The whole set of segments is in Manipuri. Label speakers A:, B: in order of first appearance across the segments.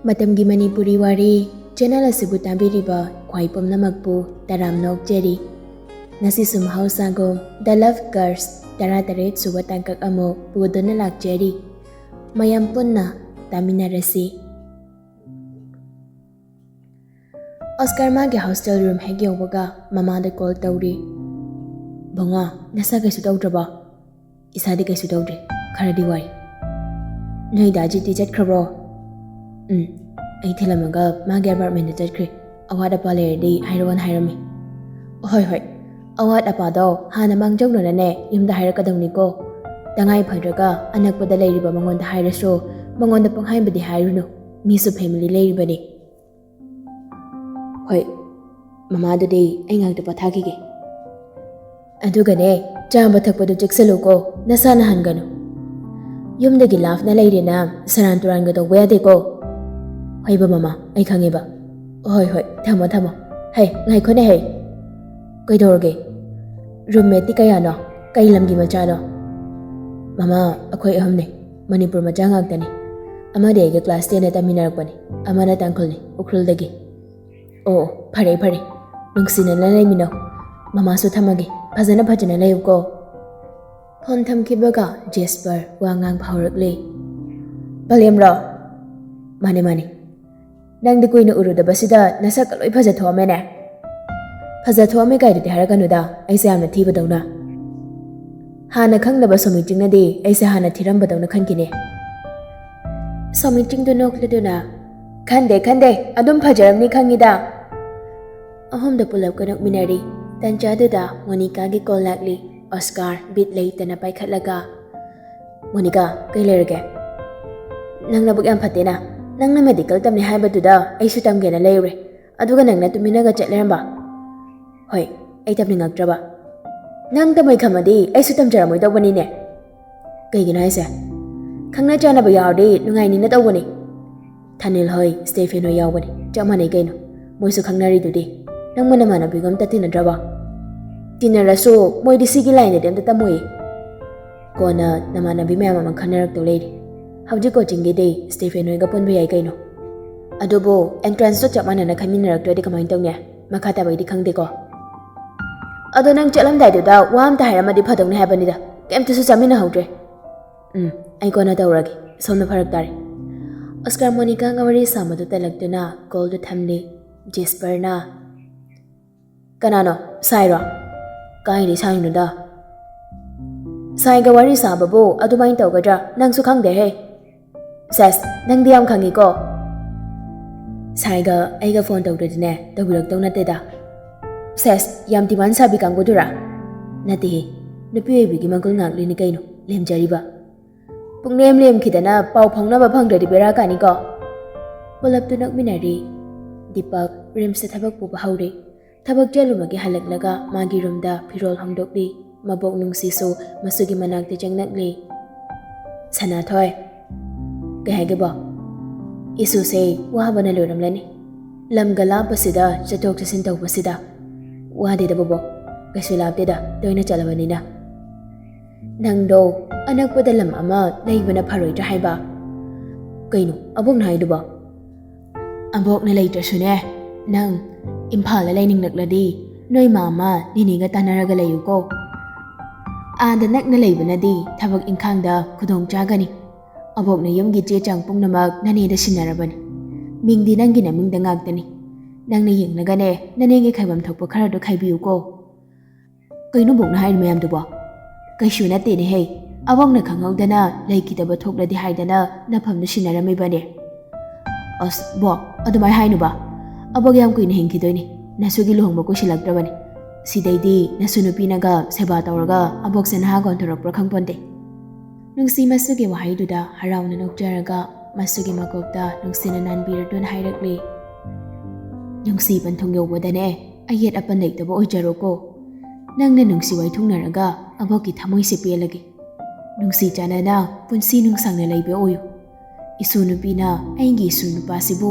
A: Matamgi Manipuri Wari channel asibu tabiriba khwai pumnamakpu taram nokjeri ngasi sum hausagom The Love Curse Narrator suba tangkak amo puduna lakjeri mayam punna taminarasi. Oscar magi hostel room hek yawbaga mamada call tawri. Banga nasa kaisu tawdraba isadi kaisu tawdre kharadi wai noi daji ti jatkrabro ai thilamaga magi apartment da jatkre awad apa lerdi hairon hairami hoi awad apa do hana mangjogno ne yumda hairakadawni ko tangai phadraga anakpada leiriba mangonda hairaso mangonda panghaibadi hairunu misu family leiribani hoi mama do dei ai ngakta pathagige adugane chamba thakpadu jeksaluko nasana hanganu yumdagi lafna leirena saranturanga do wayade ko hoiba mama ai khangeba hoi thamo hey ngai khone hey kaidorge roommate kayano kai lamgi machano mama akhoi ahamne manipur macha ngaktani amade ge class 10 ta minarakpani amana tangkhulni ukhrul-dagi oh phare nungsina laimino mama su thamage phajana layuko phone thamkibaga Jasper wangang phaurakle balemra mane nangdi kuina urudabasida nasak loi phajathomene phajathome kaidudi haraganuda aise amna thibadawna hana khangnaba somitingnadi aise hana thirambadawna khankine somitingdu nokleduna khande adum phajaramni khangida ahomda pulap kanok minari tanchaduda Monica gi call lakli Oscar bit leitana paikhatlaga Monica kai lerage nangna buk yam phatena nangna medical tamni haibaduda aisu tamgena leure aduga nangna tuminaga chatleramba hoi ai tamni ngaktraba nang tamai khamadi aisu tamjaramoi tawbani ne kaigina aise khangna chana ba yawdi nungai ni na tawbani Thanil hoi Stephen hoi yawbani chamane kaino moisu khangnari dudi nang mana bigam tatina draba tinaraso moi disigi line dem tatamoi kona namana bimama man khanarak to leidi hawji coaching ge day Stephen hoi ga pon biyai kaino adobo entrance to chamana na khaminarak to de kamain tawne makhata bai di khangde ko ado nang chalam dai da wam ta haira madi phadong ne habani da kem tu su chamina hawdre ai kona tawragi somna pharak tare Oscar Monica ngawari samadu talaktuna call to thamni Jasper na kanano sairo kaini saino da saiga wari sababu adumain tawgadra nangsu khangde he ses nang diam khangi ko saiga aiga phone tawdine tawbirak tawna te da ses yam diman sabi kangudura nati nupi ebigi mangul ngakli ni kaino lemjariba punglem khidana pau phongna ba phangdri bera kani ko polap tu nak minari Deepak rimse thabak pu bahawre thabak jalumagi halaklaga magi roomda phirol hongdokli mabok nungsiso masugi manakte jangnakli Nungcthoi kahage ba isu se wabana loramlani lamgala pasida chatok chasin tawbasida wade da bobo kasulabte da toina chalabanina nangdo anak padalam ama leibana pharoi ta haiba kaino abok nai duba abok na leitrasune nang Impala laining nagladi noi mama niniga tanaraga layuko ada nakna leibanadi thabak ingkhangda khudong chagani abok na yumgi che changpung namak nani da sinarabani mingdi nangi na mingda ngaktani nangna yengnagane nanegi khaibam thokpa khara do khaibiyuko kaino bok na hair mayam duba kaishu na te ne he abok na khangawdana leikitaba thokladi haidana nafamna sinarami bane as bo adumai hainu ba abog yam kuina hingkidoini nasugi lohongba ko silagdrabani sidaidi nasu nupinaga seba tawraga abog senaha gonthorapra khangponde nungsi masugi wahaiduda harauna nokjaraga masugi makokta nungsina nanbiradun hairakle nungsi panthong yobodane ayet apan leitaba oijaroko nangna nungsi waithungnaraga abogi thamoi sipelagi nungsi chanana punsi nungsangna leibe oyu isu nupina aingi isu nupasibu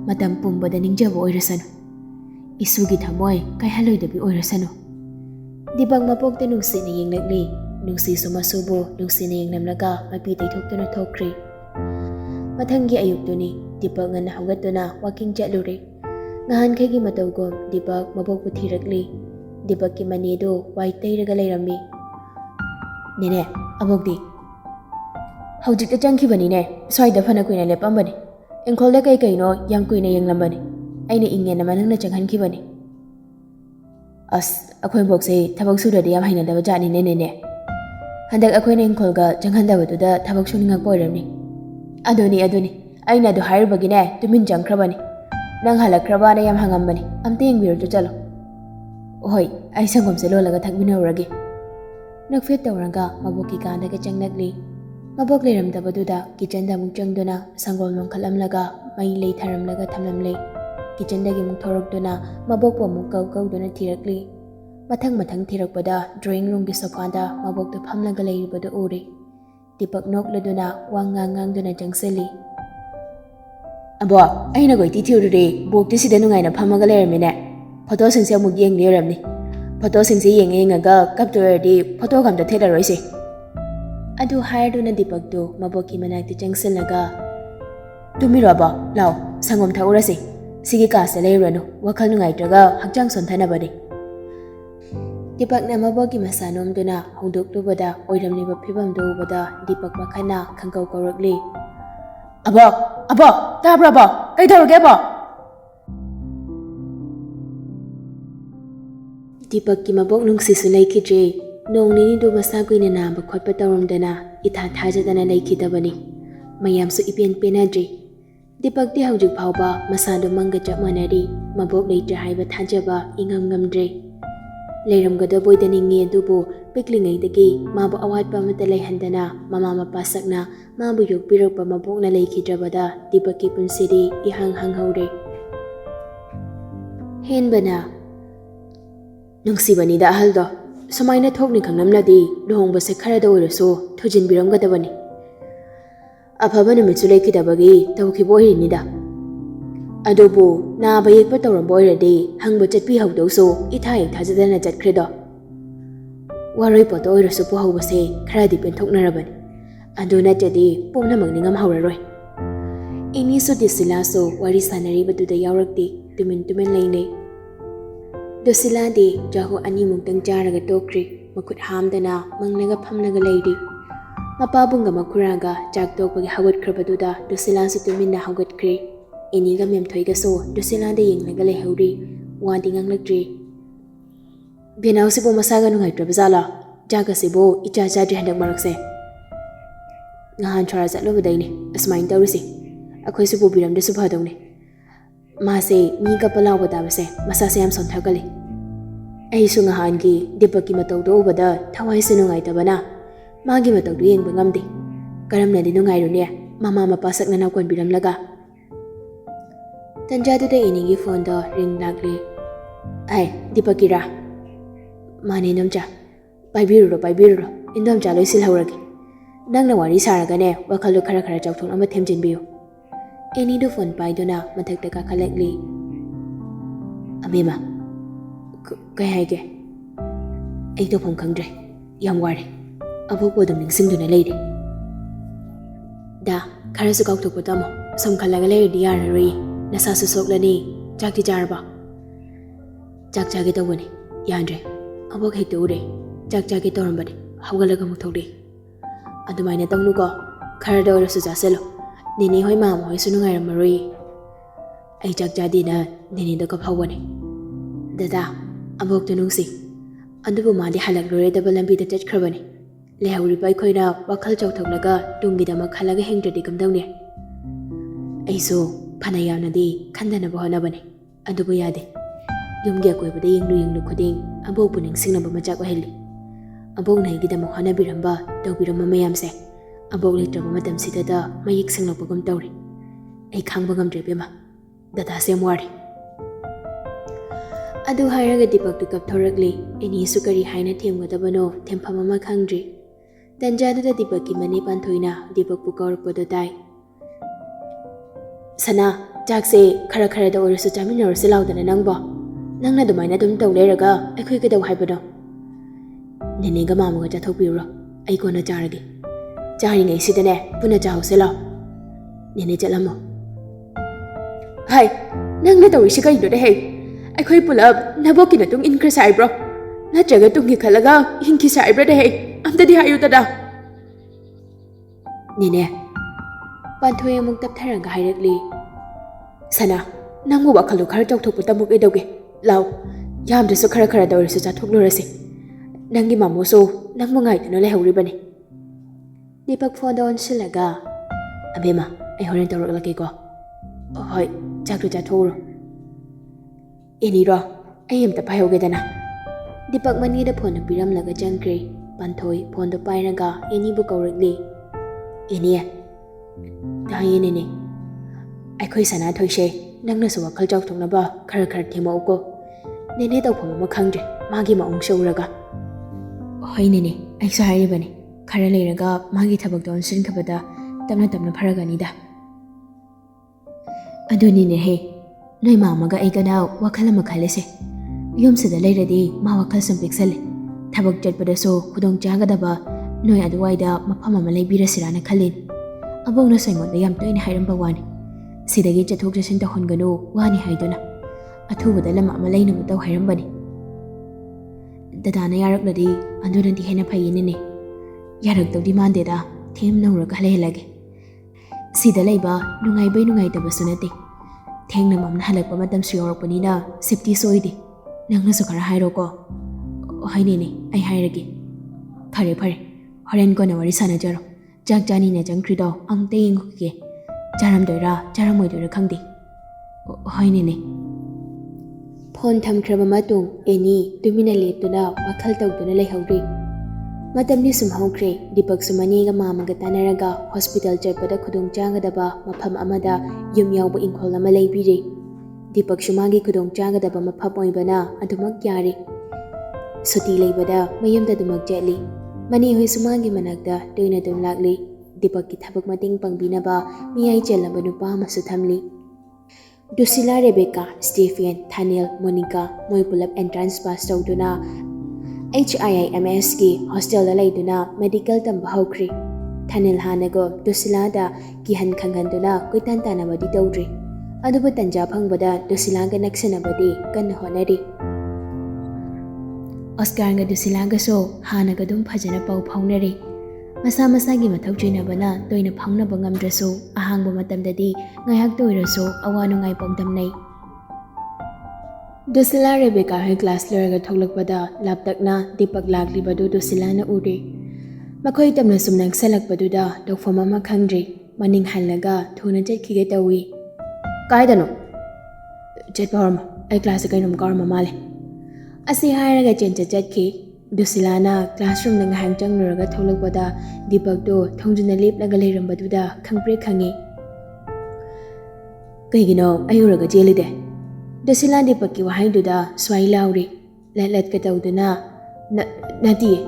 A: matam pumbada ningjaba oirasanu isugi thamoi kaihaloidabi oirasanu dibang mapokte nungsina yengnakli nungsi sumasubu nungsina yengnamnaga mapi taihthoktuna thokri mathanggi ayuktuni Deepak ngana haugatuna walking chatluри. Ngahan khaygi matawgom Deepak mabokpu thirakli. Deepak ki manedo wai tairaga leirammi. Nene, abokdi. Haujikta changkhibanine, swaida phana kuina lepambani. Engkholda kai kaino yam kuina yenglambani. Aina ingena manangna changhankhibani. Akhoi bokse thabak surade yam hainadaba jani nene. Handak akhoi engkholga changhandabatuda thabak suningak poiramni. Aduni. Aina adu hairabagine tumin changkhrabani. Nang halakrabana yam hangambani. Amte yengbiru chalo. Ohoi, ai sangom se lolaga thakminawrage. Nakfet tawranga maboki kandaga changnagli. Mabok leiramdabaduda kitchen-da muk changduna sangol nongkhalamlaga mai lei tharamlaga thamlamle. Kitchen-dagi muk thorokduna mabokpo muk kaw-kawduna thirakli. Mathang thirakpada drawing room-gi sofa-da mabokto phamlaga leiribadu uri. Deepak nokladuna wangang-ngangduna changsali. Abo, aina goi tithiurure bokti sida nungaina phamaga leiramine. Photo singse muk yeng leiramni. Photo singse yengaga kapturadi photo kamda thelaroise. Adu hairuduna Deepaktu maboki manakti changsilaga. Tumiraba, lao, sangom thaurase. Sigi kaasa leiranu, wakhal nungaitraga hakchang sonthanabani. Deepak na maboki masanomduna hongdoklubada oiramliba phibamdu ubada Deepak wakhana khangkau kaurakli. Abo, tabraba, kai thauruge abo? Deepak ki mabok nungsisu leikidre. Nong nini do masa kuina namba khotpa tawramdana itha thajadana leikidabani. Mayamsu ipen penadri. Deepak ti haujik phawba masado manga chap manari mabok leitra haiba thajaba ingam ngamdre. Leiramgada boidaningi adubu piklingaidagi mabu awatpa amata leihandana mama mapa sakna mabu yokpirakpa mabokna leikidrabada Deepak ki punsidi ihang hanghaure. Henbana nungsibani da ahaldo. Sumaina thokni khangnamladi luhongbase kharada oirasu thujinbiramgadabani. Afaba numitsu leikidabagi tawkhibo hirinida. Adubu naba yekpa tawramba oiradi hangba chatpi hawdausu itha yek thajadana chatkhredo. Waroi poto oirasu puhawbase kharadi penthoknarabani. Adu natadi pumnamak ningam hawraroi. Inisu disilasu wari sanaribaduda yaurakti tumin leinei. Dosiladi jahu ani muktang jaraga tokri makut hamdana manglaga phamlaga leiri. Mapabunga makuraga jak tokpagi hawatkhrabaduda dosilasu tuminna hawgatkri. Eniga memthoiga so dosilada yenglaga lehauri wadi nganglakdri. Benausibo masaga nungaitrabazala jagasibo icha chadri handak marakse. Ngahan chora chatlobadaini asmain tawrisi. Akhoi su bobiramda su phadawni. Mase mi kapalaw badabase masase yam sonthagali. Ai su ngahangi Deepak ki matawdo ubada thawai se nungaitabana magi matawdo yengba ngamdi. Karamnadi nungairune mama mapa sakna nakon biramlaga. Tanjaduda iningi phone da ring lagli. Ai Deepak kira. Mane namcha. Paibiruro indamcha loisil hawragi. Nangna wari saragane wakhalu khara chawthon ama themjinbiyu. Eni do phone paiduna mathakta ka khalakli. Abema kai haige. Ai to phone khangdre. Yam wari. Abokpo dum ningsingduna leide. Da khara su kaukthok potamo som khalaga leidi yarari nasa su soklani chakti jarba. Chak chage tawani yandre. Abok hekta ure chak chage tawrambani hawgalaga muthokdi. Adumaina tawnuko khara da orasu jaselo. Nini hoi mama hoi sunungairammaroi. Ai chak chadina nini da kaphawani. Dada abok to nungsi. Adubu madi halaklore da lambi da chachkhrabani. Lehauriba aikhoina wakhal chawthoklaga tungidama khalaga hengdradi kamdawni. Aisu phana yawnadi khandanaba honabani. Adubu yade. Yumgi akoibada yenglu khuding abokpu ningsingnaba machak oheli. Abok naigidama honabiramba tawbirama mayamse. Abok leitraba matamsidada mayik singlakpagum tawri. Ai khangba ngamdre bema. Dada sem wari. Adu hairaga Deepak tu kapthoragli. Eni su kari haina themgadabano thempham ama khangdri. Tanjaduda Deepak ki mani panthoina Deepak pu kawrakpado tai. Sana jakse khara da orasu chaminarose laudana nangbo. Nangna dumaina dum taw leiraga aikhoi kadaw haibado. Nene ga mamaga chathokpiro. Ai kona charagi. Chari ngai sidane puna chahose law. Nene chalamo. Hai, nangna tawisi kaino de hei. Aikhoi pulap nabokki na tung inkra sai bro. Natraga tungi khalaga hinki sai bro de hei. Amta di hayu tada. Nene. Panthoi amuk taptharanga hairakli. Sana, nangmu wakhalu khara chawthokpa tamuk edauge. Lau, yamdasu khara khara dawrisu chathoknurasi. Nangi mamusu nangmu ngaituna lehauribani. Deepak phone da onsilaga. Abema, ai horen tawraklake ko. Hoi, chakru chathoro. Eni ro, ai amta payogedana. Deepak mani da phone piramlaga jangkre. Panthoi phone do pairaga eni bu kaurakli. Eni Dayene Aikhoi sana thoise nangna su wakhal chawthoknaba khara khara themauko. Nene tawpham ma khangdre magi ma ongsauraga. Hoi nene, ai sa hairibani. Khara leiraga magi thabak don sin khabada tamna tamna pharagani da. Aduni ne he. Noi mamaga ai kana wakhal ma khalese. Yom sida leiradi ma wakhal sam piksale. Thabak chatpada so khudong chagadaba noi aduwaida mafam ama leibirasirana khalin. Abongna saingonda yam toina hairamba wani. Sidagi chathok chasin tahonganu wani haiduna. Athubada lama ama leinamu taw hairambani. Dadana yarakladi andunandi hena phayinene. Yaraktawdi mandeda them nauraga halelage. Sida leiba nungai tabasu nate. Thengna mamna halakpa matam su yorakpanina safety soidi. Nangna su khara hairoko. Hainene ai hairage. Phare phare. Horen ko na wari sanajaro. Chak chani na jangkrido amte yengke. Charam doira charamoi doira khangdi. Hainene. Phone thamkhraba matung eni tumina leptuna wakhal tawduna leihawri. Matamni sum hawkre Deepak sumani ga mamaga tanaraga hospital chappada khudong changadaba mafam amada yum yawba inkhol ama leibiri. Deepak sumagi khudong changadaba mafam oibana adumak yari. Suti leibada mayamda dumak jetli. Mani hoi sumagi manakda toina dum lakli. Deepak ki thabak mating pangbinaba miyai chelaba nupa amasu thamli. Dusila Rebecca, Stephen, Thaniel, Monica, moi pulap entrance pass tawduna HIIMS ki hostel da laiduna medical tamba hawkri. Thaniel hanago Dusila da kihan khanghanduna kuitan tanabadi tawdri. Adubu tanja phangbada Dusila ga naksanabadi kanna honari. Oscar nga Dusila ga so hanaga dum phajana pau phaunari. Masa masagi mathau chinabana toina phaunaba ngamdrasu ahangba matamdadi ngayak toirasu awanu ngai pongdamnai. Dusila Rebecca hai class leraga thoklakpada laptakna Deepak laklibadu Dusila na uri. Makhoi tamna sumnang salakpaduda tawfam ama khangdri maning hallaga thuna jetkhige tawi. Kaidano jetpa horma ai class kainom karma male. Asi hairaga chencha jetki Dusila na classroom na ngahang changluraga tholakpada Deepak do thongjuna leplaga leirambaduda khangpre khangi. Kaigino ayuraga jelide. Dusila Deepak ki wahaiduda swai lauri. Lat ka tawduna nati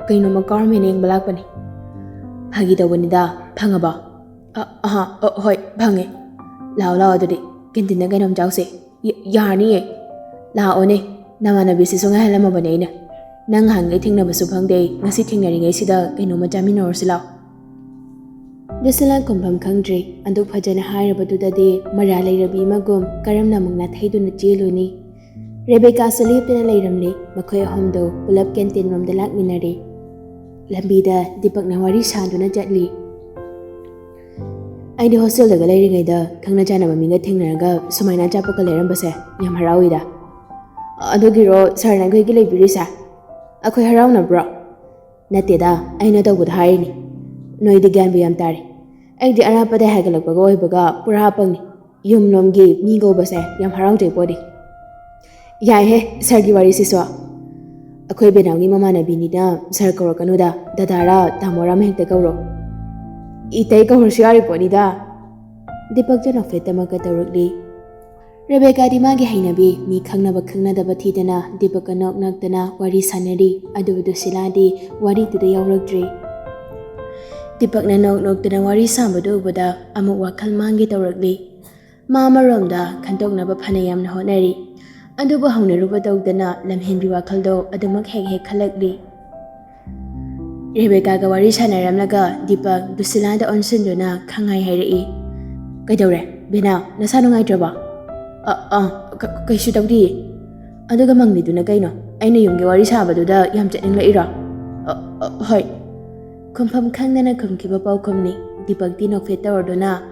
A: kaino makarme neng balakpani. Phagi tawbanida phangaba. Hoi phange. Lao adudi kintina kainom chawse. Yarni e. Laone namanabisi so ngahalamabane ina. Nang hangai thingnabasu phangde ngasi thingnaringai sida kainoma chaminawrsi law. Dusila kumpham khangdri anduk phajana hairabadudadi mara leirabi magum karamna mungna thaiduna cheluni. Rebecca saliptana leiramli makhoi ahomdo pulap canteen romda lakminari. Lambida Deepak na wari sanduna chatli. Aidi hostel daga leiringaida khangna chanaba minga thingnaraga sumaina chapaka leirambase yam harawida. Adugiro sarna goi leibirisa. Akhoi harawnabro. Nateda aina tawbud harini. Noidi gyan biyam tari. Aidi arapada hagalakpaga oibaga pura pangni. Yumlomgi mi gobase yam harawjai podi. Yai he sargi wari siswa. Akhoi benawni mamanabinida sar kaurakanuda dadara tamora mehekta kauro. Itai kaursu yari podida. Deepak jana fetama ka tawrakli. Rebecca di magi hainabi mi khangnaba khangnadaba thidana Deepak nok naktana wari sanari adubu Dusila di wari tuda yawrakdri. Deepak na noktana wari sambadu ubada amuk wakhal mangi tawrakli. Mama romda khantognaba phanayamna honari. Adubu haunaruba tawdana lamhenbi wakhaldo adumak hek khalakli. Rebecca ga wari sanaramlaga Deepak Dusila da onsunduna khangai hairai. Kaidawre bina nasa nungai traba. Kaisu tawdi. Aduga mangliduna kaino. Aina yumge wari sabaduda yam chatningla'ira. Hoi. Khumpham khangdana khumkhiba paukhumni Dipakti nokfet tawarduna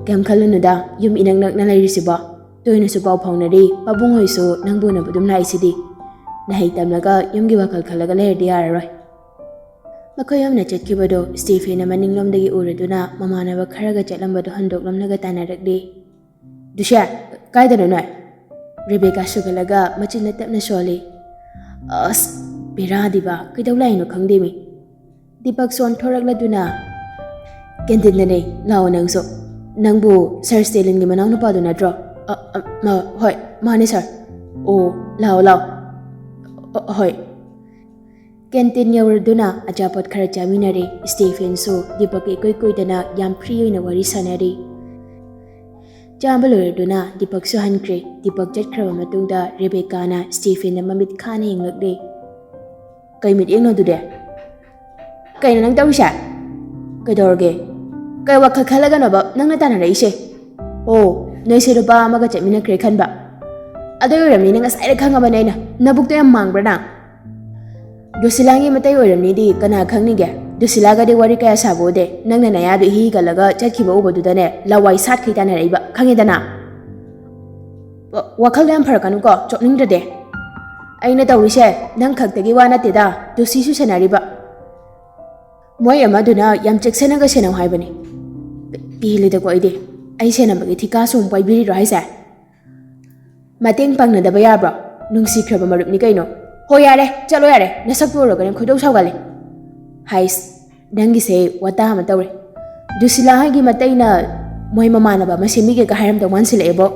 A: kem khalunuda yum inang nakna lairisiba toinasu pau phaunari pabunghoisu nangbuna budum laisidi nahai tamlaga yumgi wakal khalaga leherdi yararoi makhoi yamna chatkibado Stephen maninglomdagi uraduna mamanaba kharaga chatlambado handoklamnaga tanarakdi Dusha kaidano nai Rebecca sugalaga machinna tapna soli as biradiba kaidawlaino khangdemi Dipak son thorakladuna Kentinane lao nangso nangbu Sir Stalin gi manang na padu na draw hoi mani sir lao hoi Kentin yawarduna ajapot khara chaminari Stephen so Dipak koi dana yam free oina wari sanari Jambalurduna Dipak so hankre Dipak jatkraba matungda Rebecca na Stephen na mamit khana hinglakde Kai mit ingno dude Kai na nang tawisa Kaidorge Kay wakal khalaga na ba nang natana raise noy se rupa amaga chamina kre khanba adoy ramni nang asai khanga ba naina nabuk to yam mangbra na Dusilangi matai oramni di kana khangni ge Dusilaga de wari kaya sabo de nang na ya du hi galaga chakhiba ubodu dane lawai sat khita na reiba khangi dana wakal yam pharakanu ko chokning de aina tawise nang khaktagi wana teda dusi su sanariba Moy amaduna yam cheksena ga senam haibani Pili da ko ide ai senam bagi thika sum pai biri rai sa Mateng pangna da baya bro nungsi khraba marup ni kaino ho yare chalo yare nasak puro ga khoidau sawgale Hais dangi se wata ma tawre Dusila hagi mataina moy mamana ba masimi ge ga haram da wansil ebo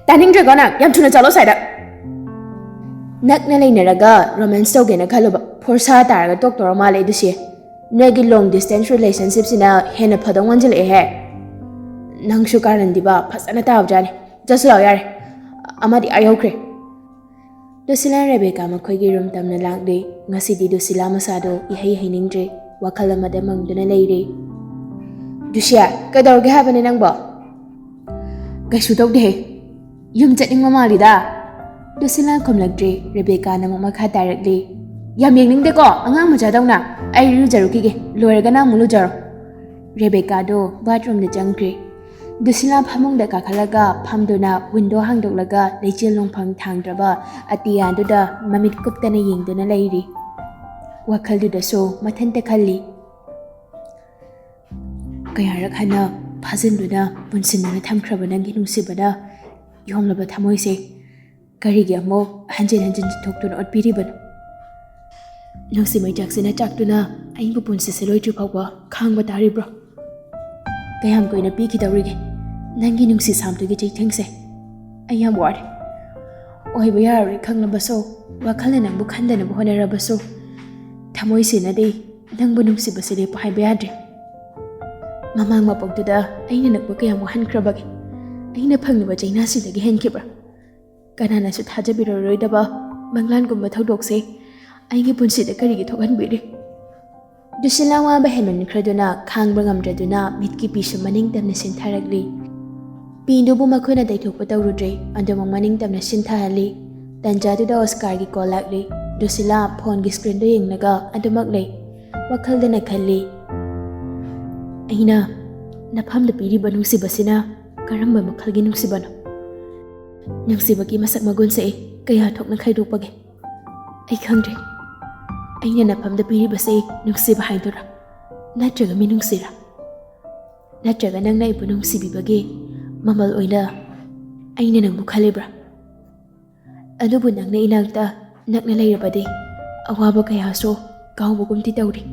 A: Taning dragona yam thuna chalo saida Nakna lainaraga romance tawgena khaloba forsa taraga doctor male dusi Nagi long distance relationship sina hena phadong wanjil he Nangshu karan diba phasana tawjani jaslao yare amadi ayokre Dusila Rebecca makhoigi room tamna langde ngasidi Dusila masado ihai hainingdre wakal amada mangduna leire Dusia kadorge habane nangbo Kaisu tawde yum chatning mamalida Dusila komlakdre Rebecca namuk makha tarakle Yam yengning de ko angang macha dawna ai rujaru kige loiraga na mulu jaro Rebecca do bathroom de jangkre Dusila phamung da kakhalaga phamduna window hangdoklaga leichil longphang thangdraba atiya duda mamit kuptana yengduna leiri wakhal du da so mathanta khalli kayarak hana phajinduna punsinna thamkhraba nangi nungsibana yomlaba thamoise karigi amo hanjin thoktuna otpiriban Nungsi mai jaksina chaktuna aingbu punsi seloi chu phawba khangba tari bro Kayam koina pi ki tawrige nangi nungsi samtu gi chithengse ayam war oi ba yar khanglaba so wakhalna nangbu khandana bu honaraba so thamoi sina dei nangbu nungsi basile pa haiba yadre mamang mapoktuda aina nakbu kayam hankrabage aina phangniba chaina sidagi henkibra kanana su thajabiro roidaba manglan gumba thodokse Aigi punsi da karigi thokan biri Dusila wa baheman khraduna khangba ngamdraduna mitki pisu maning tamna sintharagli Pindu bu makhona daithokpa tawrudre andamang maning tamna sinthahali Tanjadu da Oscar gi kolakli Dusila phone gi screen do yengnaga adumaklei wakhaldana khalli Aina napham da piri banungsi basina karamba makhalgi nungsi bano Nungsibagi masak magun se kaya thokna khaidokpage Ai khangdre Aina napham da piri base nungsiba haidura natraga mi nungsira natraga nangna ibu nungsibi bage mamal oina aina nangbu khalibra adubu nangna inagta nakna lairabade awaba kaya so kawbugum ti tawri